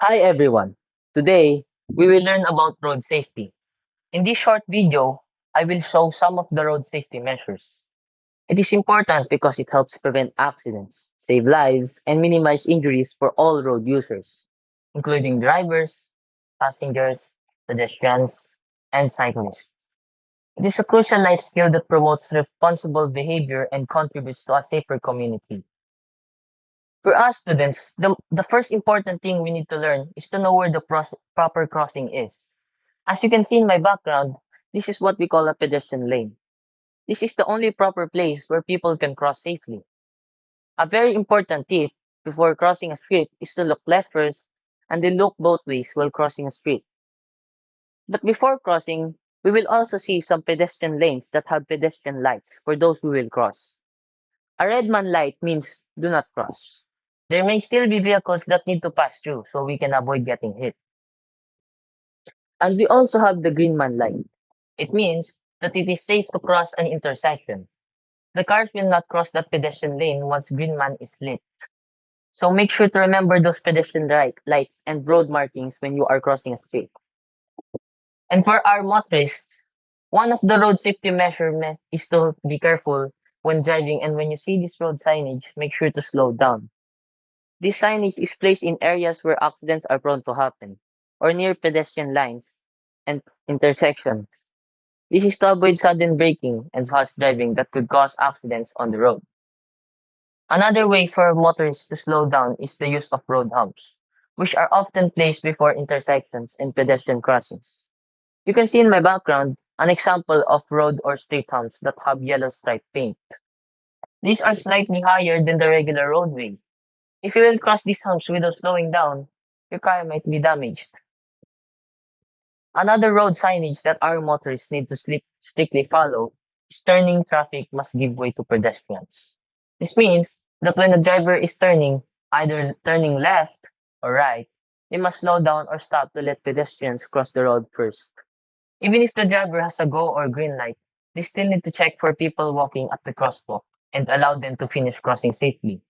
Hi everyone. Today, we will learn about road safety. In this short video, I will show some of the road safety measures. It is important because it helps prevent accidents, save lives, and minimize injuries for all road users, including drivers, passengers, pedestrians, and cyclists. It is a crucial life skill that promotes responsible behavior and contributes to a safer community. For us students, the first important thing we need to learn is to know where the proper crossing is. As you can see in my background, this is what we call a pedestrian lane. This is the only proper place where people can cross safely. A very important tip before crossing a street is to look left first and then look both ways while crossing a street. But before crossing, we will also see some pedestrian lanes that have pedestrian lights for those who will cross. A red man light means do not cross. There may still be vehicles that need to pass through so we can avoid getting hit. And we also have the green man light. It means that it is safe to cross an intersection. The cars will not cross that pedestrian lane once green man is lit. So make sure to remember those pedestrian lights and road markings when you are crossing a street. And for our motorists, one of the road safety measurement is to be careful when driving, and when you see this road signage, make sure to slow down. This signage is placed in areas where accidents are prone to happen, or near pedestrian lines and intersections. This is to avoid sudden braking and fast driving that could cause accidents on the road. Another way for motorists to slow down is the use of road humps, which are often placed before intersections and pedestrian crossings. You can see in my background an example of road or street humps that have yellow striped paint. These are slightly higher than the regular roadway. If you will cross these humps without slowing down, your car might be damaged. Another road signage that our motorists need to strictly follow is turning traffic must give way to pedestrians. This means that when a driver is turning, either turning left or right, they must slow down or stop to let pedestrians cross the road first. Even if the driver has a go or green light, they still need to check for people walking at the crosswalk and allow them to finish crossing safely.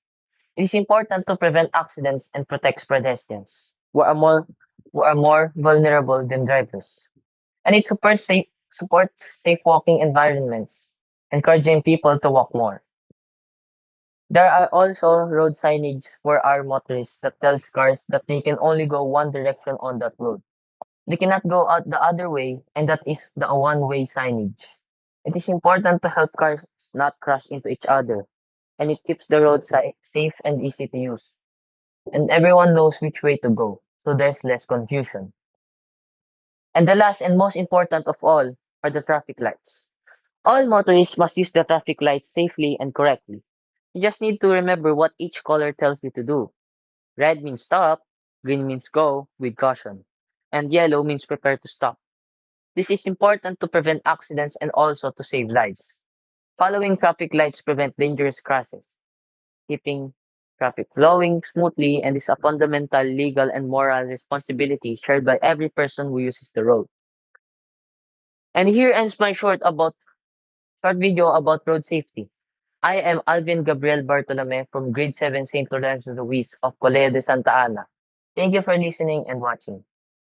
It is important to prevent accidents and protect pedestrians, who are more vulnerable than drivers. And it supports safe walking environments, encouraging people to walk more. There are also road signage for our motorists that tells cars that they can only go one direction on that road. They cannot go out the other way, and that is the one-way signage. It is important to help cars not crash into each other, and it keeps the road safe and easy to use. And everyone knows which way to go, so there's less confusion. And the last and most important of all are the traffic lights. All motorists must use the traffic lights safely and correctly. You just need to remember what each color tells you to do. Red means stop, green means go with caution, and yellow means prepare to stop. This is important to prevent accidents and also to save lives. Following traffic lights prevent dangerous crashes, keeping traffic flowing smoothly, and is a fundamental legal and moral responsibility shared by every person who uses the road. And here ends my short video about road safety. I am Alvin Gabriel Bartolome from Grade 7 St. Lorenzo Luis of Colegio de Santa Ana. Thank you for listening and watching.